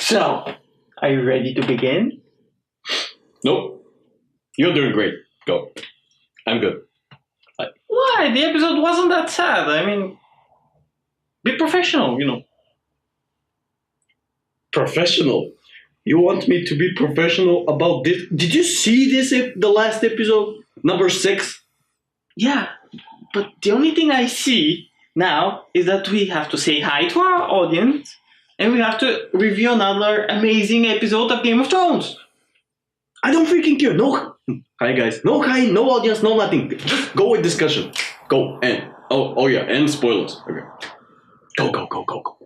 So, are you ready to begin? Nope. You're doing great. Go. I'm good. Why? The episode wasn't that sad. I mean, be professional, Professional? You want me to be professional about this? Did you see this, the last episode? Number 6? Yeah, but the only thing I see now is that we have to say hi to our audience and we have to review another amazing episode of Game of Thrones. I don't freaking care. No. Hi, guys. No hi, no audience, no nothing. Just go with discussion. Go. And. Oh yeah. And spoilers. Okay. Go.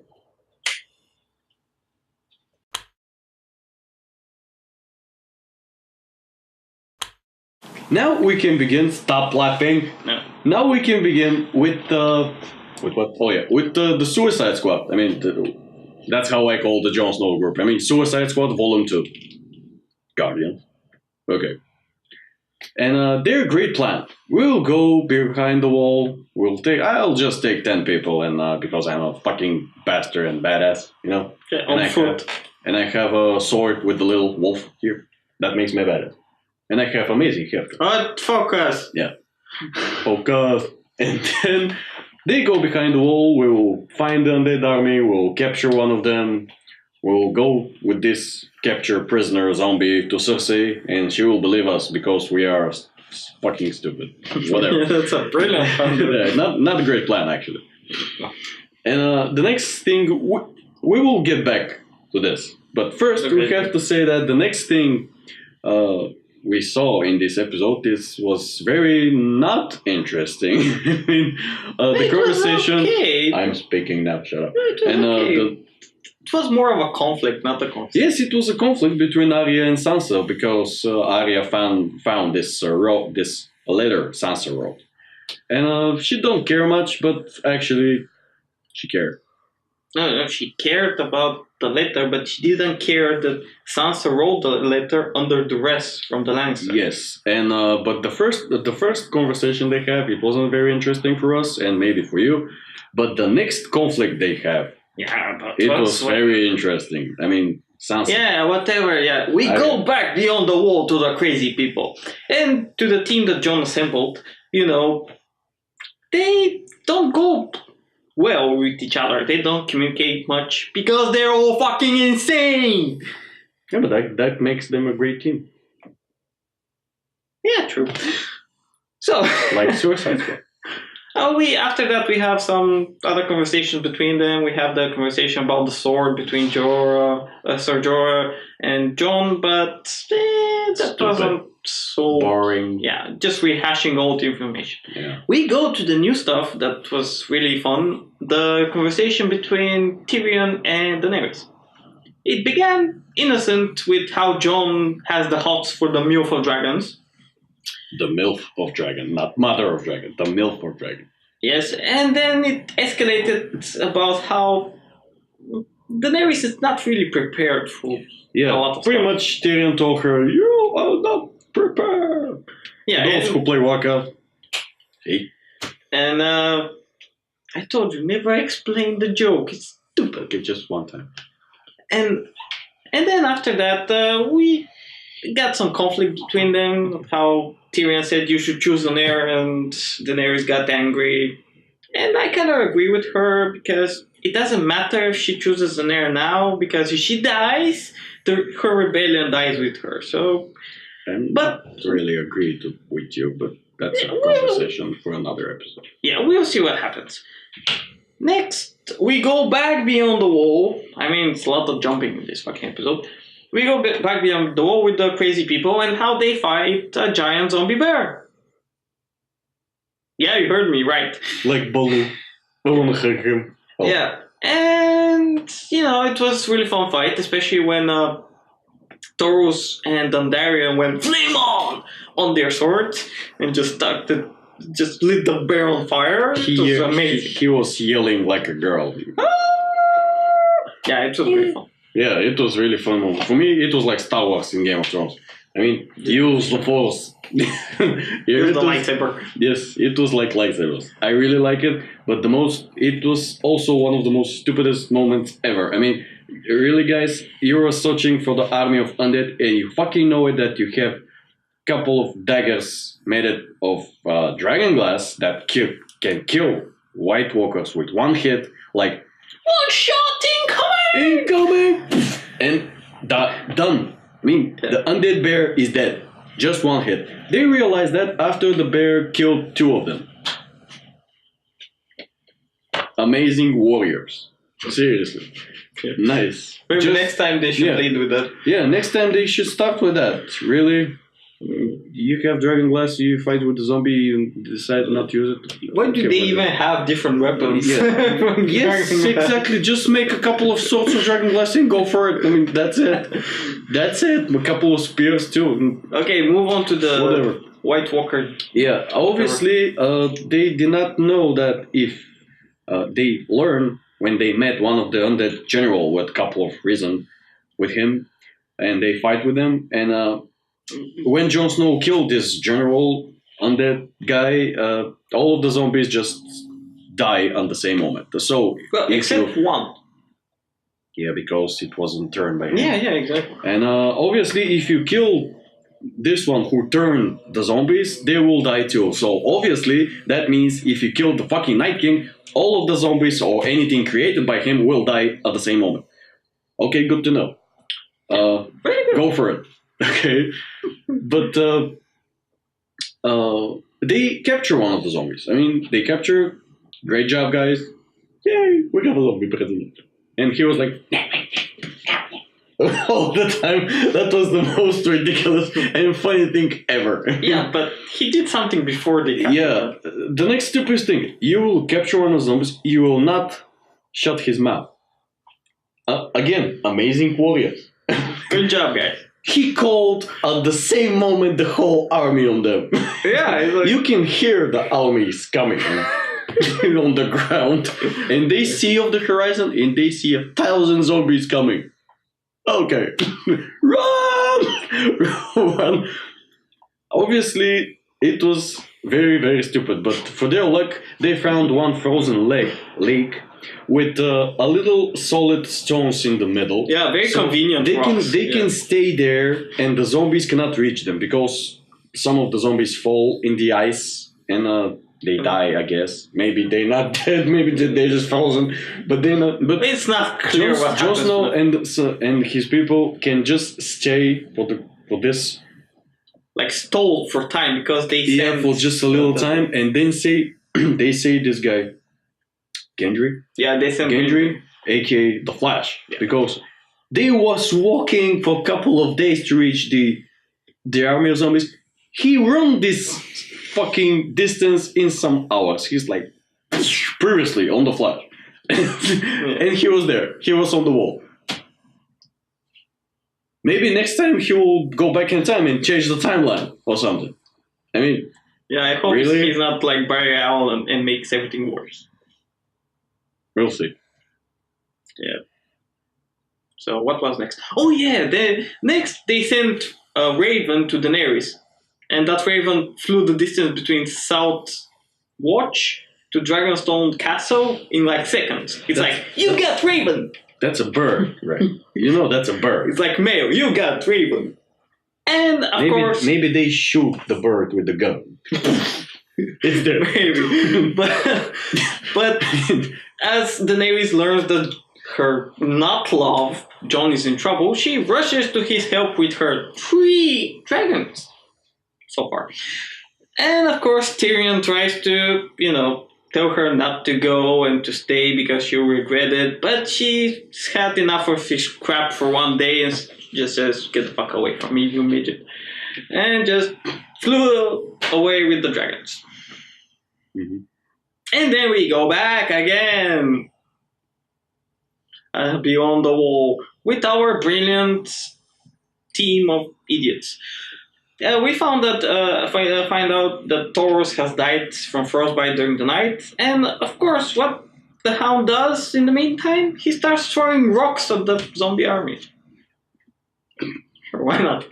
Now we can begin. Stop laughing. No. Now we can begin with the. With what? Oh yeah. With the Suicide Squad. I mean, that's how I call the Jon Snow group. I mean, Suicide Squad Volume 2. Guardians. Okay. And their great plan. We'll go behind the wall. I'll just take 10 people, and because I'm a fucking bastard and badass, Okay, and on foot. I have a sword with the little wolf here. That makes me badass. And I have amazing hair. Alright, focus. Yeah. Focus. And then they go behind the wall. We'll find the undead army. We'll capture one of them. We'll go with this captured prisoner zombie to Cersei, and she will believe us because we are fucking stupid. Whatever. Yeah, that's a brilliant plan. Yeah, not a great plan, actually. And the next thing, we will get back to this. But first, we have to say that the next thing we saw in this episode was very not interesting. I mean, the conversation. Okay. I'm speaking now. Shut up. It was more of a conflict, not a conflict. Yes, it was a conflict between Arya and Sansa because Arya found this letter Sansa wrote, and she don't care much, but actually, she cared. No, she cared about the letter, but she didn't care that Sansa wrote the letter under duress from the Lannister. Yes, and but the first conversation they have, it wasn't very interesting for us, and maybe for you, but the next conflict they have. Yeah, but it was very interesting. I mean, Sansa. Yeah, whatever. Yeah, we go back beyond the wall to the crazy people and to the team that Jon assembled. They don't go well with each other. They don't communicate much because they're all fucking insane. Yeah, but that makes them a great team. Yeah, true. So, like Suicide Squad. After that we have some other conversations between them. We have the conversation about the sword between Sir Jorah and Jon, but that wasn't so boring. Yeah, just rehashing all the information. Yeah. We go to the new stuff that was really fun. The conversation between Tyrion and Daenerys. It began innocent with how Jon has the hots for the MILF of dragons. The MILF of dragon, not mother of dragon. The MILF of dragon. Yes, and then it escalated about how Daenerys is not really prepared for a lot of pretty stuff. much Tyrion told her, you are not prepared. Yeah, those who play walkout. Hey. And I told you, never explain the joke. It's stupid. Okay, just one time. And then after that, we got some conflict between them. How Tyrion said you should choose an heir, and Daenerys got angry. And I kind of agree with her because it doesn't matter if she chooses an heir now, because if she dies, her rebellion dies with her. So, But really agree with you, but that's a conversation for another episode. Yeah, we'll see what happens. Next, we go back beyond the wall. I mean, it's a lot of jumping in this fucking episode. We go back beyond the wall with the crazy people and how they fight a giant zombie bear. Yeah, you heard me right. Like Baloo. Oh. Yeah, and it was really fun fight, especially when Taurus and Dondarrion went flame on their swords and just lit the bear on fire. It was amazing. He was yelling like a girl. Yeah, it was really fun. Yeah, it was really fun. For me, it was like Star Wars in Game of Thrones. I mean, use the Force. Use the lightsaber. Yes, it was like lightsabers. I really like it, but it was also one of the most stupidest moments ever. I mean, Really, guys, you are searching for the army of undead, and you fucking know it that you have couple of daggers made of dragon glass that can kill White Walkers with one hit, like one shot incoming! Incoming! And done. I mean, the undead bear is dead. Just one hit. They realized that after the bear killed 2 of them. Amazing warriors. Seriously. Yeah. Nice. Maybe next time they should lead with that. Yeah, next time they should start with that. Really? You have dragon glass, you fight with the zombie, you decide not to use it. Why do they even have different weapons? Yeah. Yes, exactly. Just make a couple of swords of dragon glass and go for it. I mean, that's it. That's it. A couple of spears too. Okay, move on to the White Walker. Yeah, obviously, they did not know that if they learn when they met one of the undead general with a couple of reasons with him, and they fight with him, and when Jon Snow killed this general undead guy, all of the zombies just die on the same moment. So, except one. Yeah, because it wasn't turned by him. Yeah, exactly. And obviously, if you kill this one who turned the zombies, they will die too. So obviously, that means if you kill the fucking Night King, all of the zombies or anything created by him will die at the same moment. Okay, good to know. Go for it. Okay, but they capture one of the zombies. I mean, they capture. Great job, guys! Yay, we got a zombie president. And he was like, all the time. That was the most ridiculous and funny thing ever. Yeah, but he did something before they captured him. The next stupidest thing: you will capture one of the zombies. You will not shut his mouth. Again, amazing warriors. Good job, guys. He called at the same moment the whole army on them. Yeah, like... you can hear the armies coming on the ground, and they see off the horizon, and they see 1,000 zombies coming. Okay, run! Obviously, it was very, very stupid. But for their luck, they found one frozen lake with a little solid stones in the middle. Yeah, very convenient. They can stay there, and the zombies cannot reach them because some of the zombies fall in the ice and they die. I guess maybe they're not dead. Maybe they're just frozen. But they're not. But it's not clear what happens. Jon Snow and his people can just stay for this. Like stall for time because they for just a little time, and then they say this guy. Gendry? Yeah, they sent Gendry, aka the Flash, because they was walking for a couple of days to reach the army of zombies. He run this fucking distance in some hours. He's like previously on the Flash, and he was there. He was on the wall. Maybe next time he will go back in time and change the timeline or something. I mean, yeah, I hope he's not like Barry Allen and makes everything worse. We'll see. Yeah. So what was next? Oh yeah, next they sent a raven to Daenerys, and that raven flew the distance between South Watch to Dragonstone Castle in like seconds. It's like, you got raven. That's a bird, right? You know that's a bird. It's like mail. You got raven. And of course, maybe they shoot the bird with the gun. It's there. Maybe, but as Daenerys learns that her not love Jon is in trouble, she rushes to his help with her 3 dragons so far. And of course, Tyrion tries to, tell her not to go and to stay because she'll regret it. But she's had enough of his crap for one day and just says, "Get the fuck away from me, you midget," and just flew away with the dragons. Mm-hmm. And then we go back again beyond the wall with our brilliant team of idiots. We found that find out that Taurus has died from frostbite during the night, and of course, what the Hound does in the meantime, he starts throwing rocks at the zombie army. Sure, why not?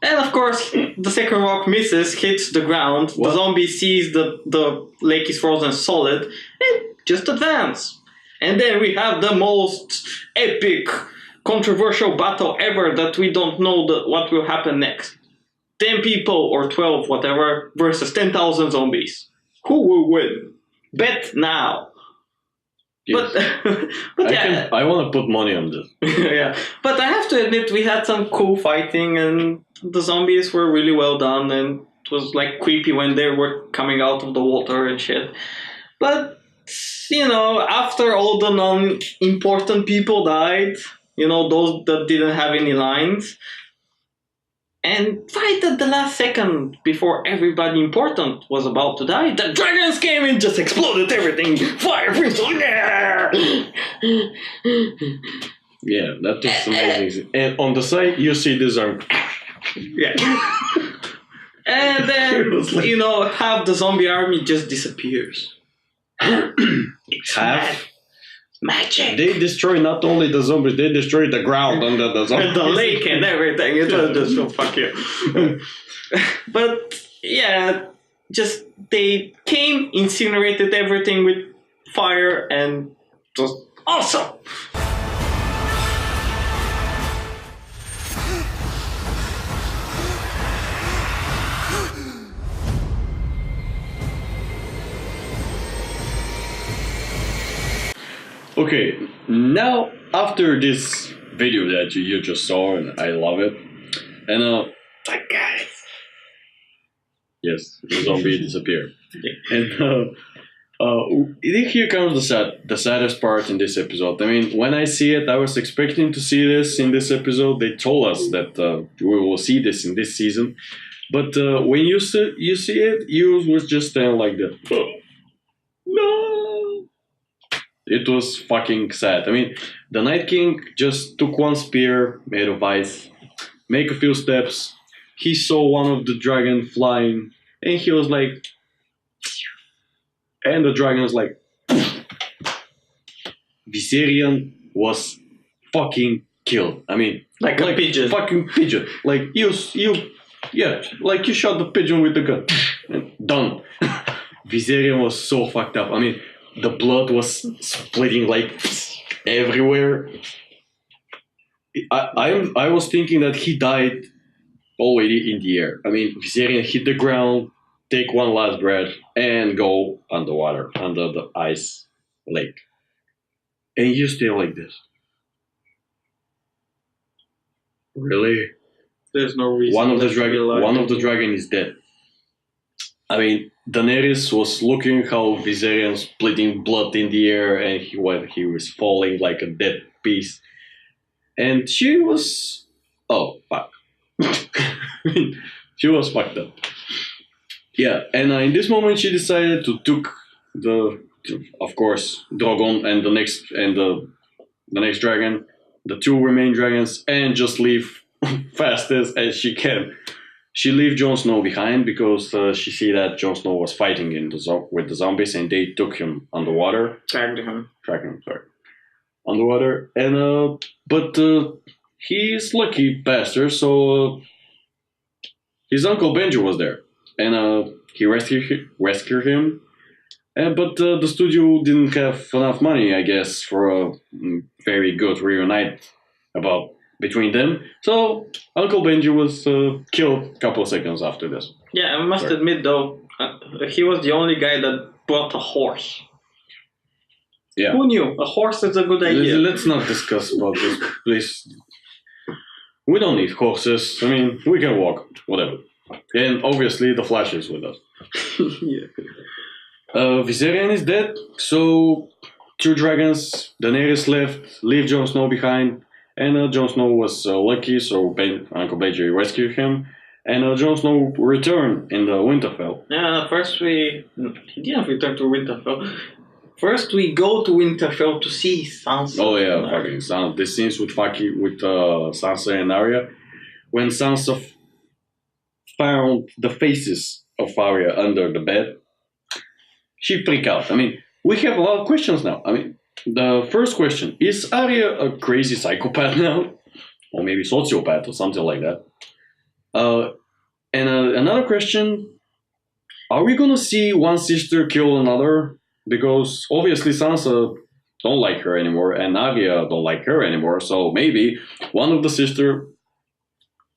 And of course, the second rock misses, hits the ground. What? The zombie sees the lake is frozen solid, and just advance. And then we have the most epic controversial battle ever that we don't know what will happen next. 10 people or 12, whatever, versus 10,000 zombies. Who will win? Bet now. Yes. But yeah. I want to put money on this. Yeah. But I have to admit, we had some cool fighting, and the zombies were really well done, and it was like creepy when they were coming out of the water and shit. But, after all the non-important people died, those that didn't have any lines, and right at the last second, before everybody important was about to die, the dragons came and just exploded everything. Fire, crystal, yeah! Yeah, that was amazing. And on the side, you see this arm. Yeah. And then, half the zombie army just disappears. Half? Magic. They destroy not only the zombies, they destroy the ground under the zombies. And the lake and everything. It was just so fuck you. But yeah, just they came, incinerated everything with fire, and it was awesome. Okay, now after this video that you just saw, and I love it, and guys. Yes, the zombie disappeared. And here comes the saddest part in this episode. I mean, when I see it, I was expecting to see this in this episode. They told us that we will see this in this season, but when you see it, you was just like that. No. It was fucking sad. I mean, the Night King just took one spear made of ice, make a few steps. He saw one of the dragon flying, and he was like, and the dragon was like, Viserion was fucking killed. I mean, like a pigeon. Fucking pigeon. Like you shot the pigeon with the gun. And done. Viserion was so fucked up. I mean, the blood was splitting like everywhere. I was thinking that he died already in the air. I mean, Viserion hit the ground, take one last breath, and go underwater, under the ice lake. And you stay like this. Really? There's no reason. One of the dragon is dead. I mean, Daenerys was looking how Viserion splitting blood in the air, and he was falling like a dead piece. And she was... Oh, fuck. She was fucked up. Yeah, and in this moment she decided to took of course, Drogon and the next dragon, the two remaining dragons, and just leave fastest as she can. She leave Jon Snow behind because she see that Jon Snow was fighting with the zombies, and they took him underwater. Dragged him, sorry. Underwater, and but he's lucky bastard, so his uncle Benji was there, and he rescued him. But the studio didn't have enough money, I guess, for a very good reunite between them. So Uncle Benji was killed a couple of seconds after this. Yeah, I must admit though, he was the only guy that brought a horse. Yeah. Who knew? A horse is a good idea. Let's not discuss about this, please. We don't need horses. I mean, we can walk, whatever. And obviously the Flash is with us. Yeah. Viserion is dead, so two dragons, Daenerys left, leave Jon Snow behind, and Jon Snow was lucky, so Uncle Benji rescued him, and Jon Snow returned in the Winterfell. Yeah, he didn't return to Winterfell. First we go to Winterfell to see Sansa. Oh yeah, fucking Sansa. This scenes with Sansa and Arya, when Sansa found the faces of Arya under the bed, she freaked out. I mean, we have a lot of questions now. I mean, the first question, is Arya a crazy psychopath now? Or maybe sociopath or something like that? And another question, are we gonna see one sister kill another? Because obviously Sansa don't like her anymore, and Nagia don't like her anymore. So maybe one of the sister.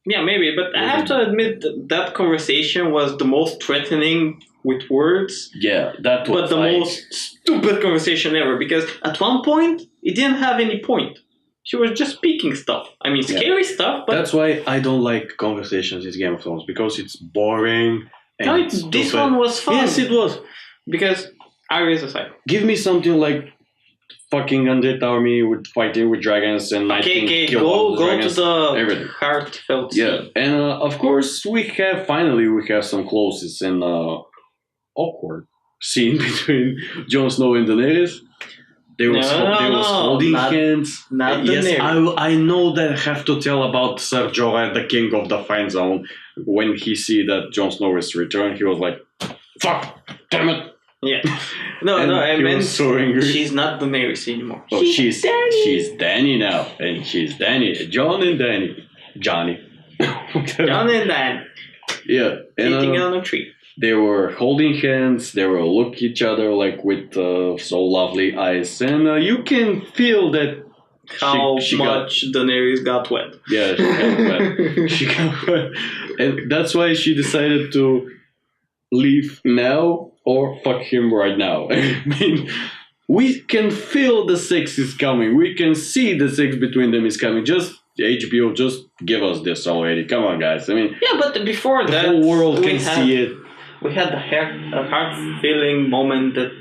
Yeah, maybe, but I have to admit that conversation was the most threatening with words. Yeah, that was. But the most stupid conversation ever, because at one point it didn't have any point. She was just speaking stuff. I mean, scary stuff, but that's why I don't like conversations in Game of Thrones, because it's boring. And no, this one was fun. Yes, it was. Because Arya's aside. Give me something like fucking Undead Army with fighting with dragons and okay, go to the everything. Heartfelt Yeah, scene. and of course we have some closest and awkward scene between Jon Snow and Daenerys. They was holding hands. Not yes, Daenerys. I know that I have to tell about Ser Jorah, the king of the Fine Zone. When he see that Jon Snow is returned, he was like, "Fuck, damn it." Yeah. No, I meant so angry. She's not Daenerys anymore. Oh, she's Dany now. And she's Dany. Jon and Dany. Johnny. Jon and Dan. Yeah. Sitting on a tree. They were holding hands. They were looking at each other like with so lovely eyes. And you can feel that how much Daenerys got wet. Yeah, she got wet. She got wet. And that's why she decided to leave now or fuck him right now. I mean, we can feel the sex is coming. We can see the sex between them is coming. Just HBO, just give us this already. Come on, guys. I mean, yeah, but before the that, whole world can see it. We had a heart-feeling moment that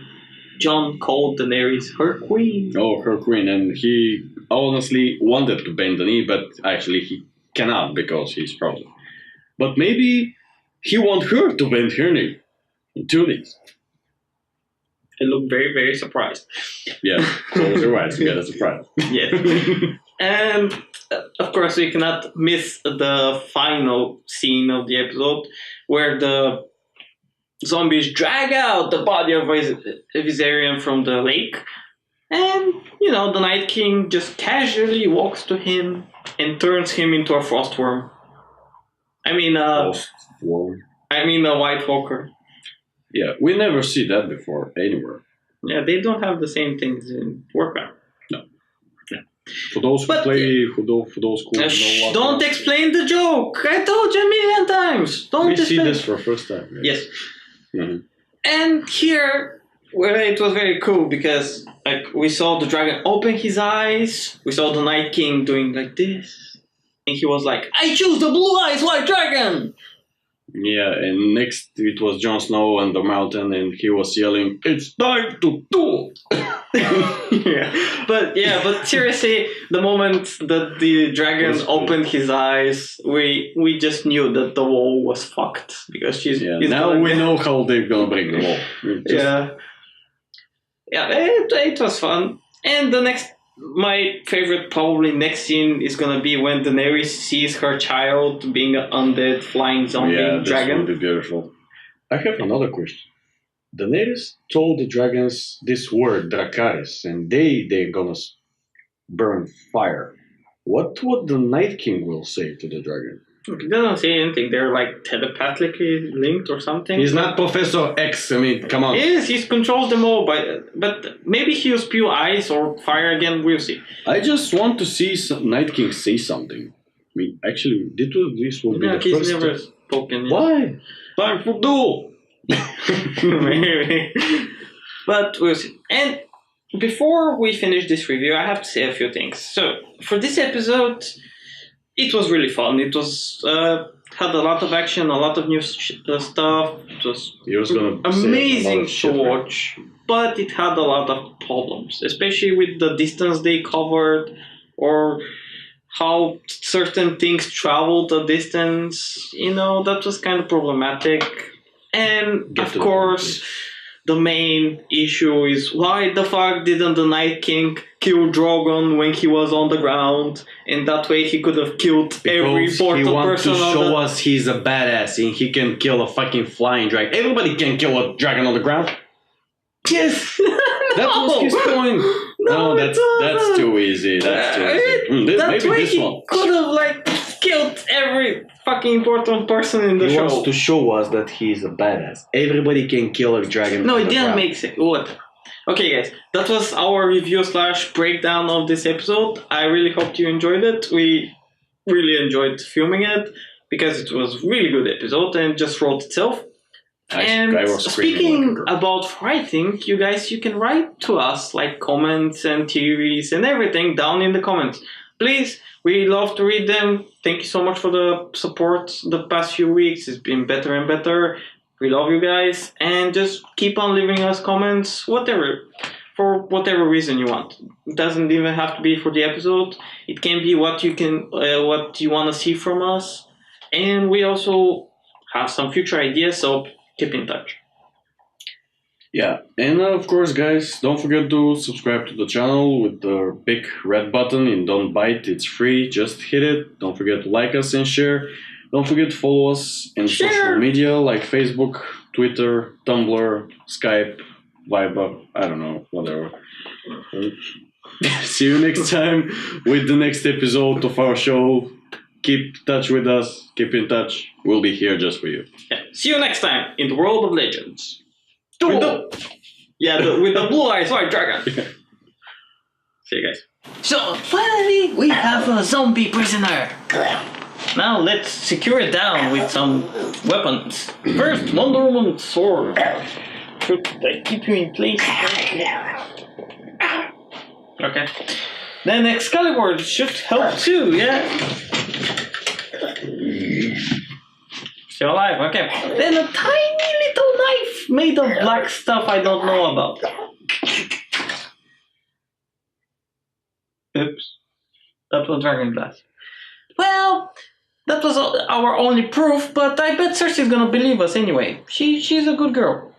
Jon called Daenerys her queen. Oh, her queen, and he honestly wanted to bend the knee, but actually he cannot because he's frozen. But maybe he wants her to bend her knee. 2 knees. I look very, very surprised. Yeah, close your eyes, you get a surprise. Yes. And, of course, we cannot miss the final scene of the episode where the zombies drag out the body of Viserion from the lake. And, the Night King just casually walks to him and turns him into a frost worm. I mean, a White Walker. Yeah, we never see that before anywhere. Yeah, they don't have the same things in Warcraft. No. Yeah. For those who know don't explain the joke. I told you a million times. Don't see this for the first time. Yeah. Yes. Mm-hmm. And here, it was very cool because we saw the dragon open his eyes. We saw the Night King doing like this, and he was like, "I choose the blue eyes white dragon." Yeah, and next it was Jon Snow on the mountain, and he was yelling, "It's time to duel!" But seriously, the moment that the dragon opened his eyes, we just knew that the wall was fucked because now we know how they're gonna break the wall. It was fun. And my favorite probably next scene is gonna be when Daenerys sees her child being an undead flying zombie dragon. Would be beautiful. I have another question. Daenerys told the dragons this word, Dracarys, and they're gonna burn fire. What would the Night King will say to the dragon? He doesn't say anything. They're like telepathically linked or something. He's not Professor X. I mean, come on. He controls them all, but maybe he'll spew ice or fire again. We'll see. I just want to see Night King say something. I mean, actually, this will be the he's first never spoken. Why? Time for duel. Maybe. But we'll see. And before we finish this review, I have to say a few things. So, for this episode, it was really fun. It was had a lot of action, a lot of new stuff. It was amazing to watch, but it had a lot of problems, especially with the distance they covered or how certain things traveled a distance. That was kind of problematic. And of course, the main issue is why the fuck didn't the Night King kill Drogon when he was on the ground? And that way he could have killed every important person. He wants to show us he's a badass and he can kill a fucking flying dragon. Everybody can kill a dragon on the ground. Yes! That was his point. No, that's too easy. That's too easy. That way he could have killed every fucking important person in the show. He wants to show us that he's a badass. Everybody can kill a dragon. No, it didn't make sense. What? Okay, guys, that was our review / breakdown of this episode. I really hope you enjoyed it. We really enjoyed filming it because it was a really good episode and just wrote itself. And speaking about writing, you guys, you can write to us like comments and theories and everything down in the comments. Please, we love to read them. Thank you so much for the support the past few weeks. It's been better and better. We love you guys, and just keep on leaving us comments, for whatever reason you want. It doesn't even have to be for the episode. It can be what you want to see from us, and we also have some future ideas. So keep in touch. Yeah, and of course, guys, don't forget to subscribe to the channel with the big red button and don't bite. It's free. Just hit it. Don't forget to like us and share. Don't forget to follow us in social media like Facebook, Twitter, Tumblr, Skype, Viber, I don't know, whatever. See you next time with the next episode of our show. Keep in touch with us. Keep in touch. We'll be here just for you. Yeah. See you next time in the world of legends. With the blue-eyed white dragon. See you guys. So, finally, we have a zombie prisoner. Now let's secure it down with some weapons. First, Wonder Woman's sword. Should I keep you in place? Okay. Then Excalibur should help too, yeah? Still alive, okay. Then a tiny little knife made of black stuff I don't know about. Oops. That was Dragon Glass. Well, that was our only proof, but I bet Cersei's gonna believe us anyway. She's a good girl.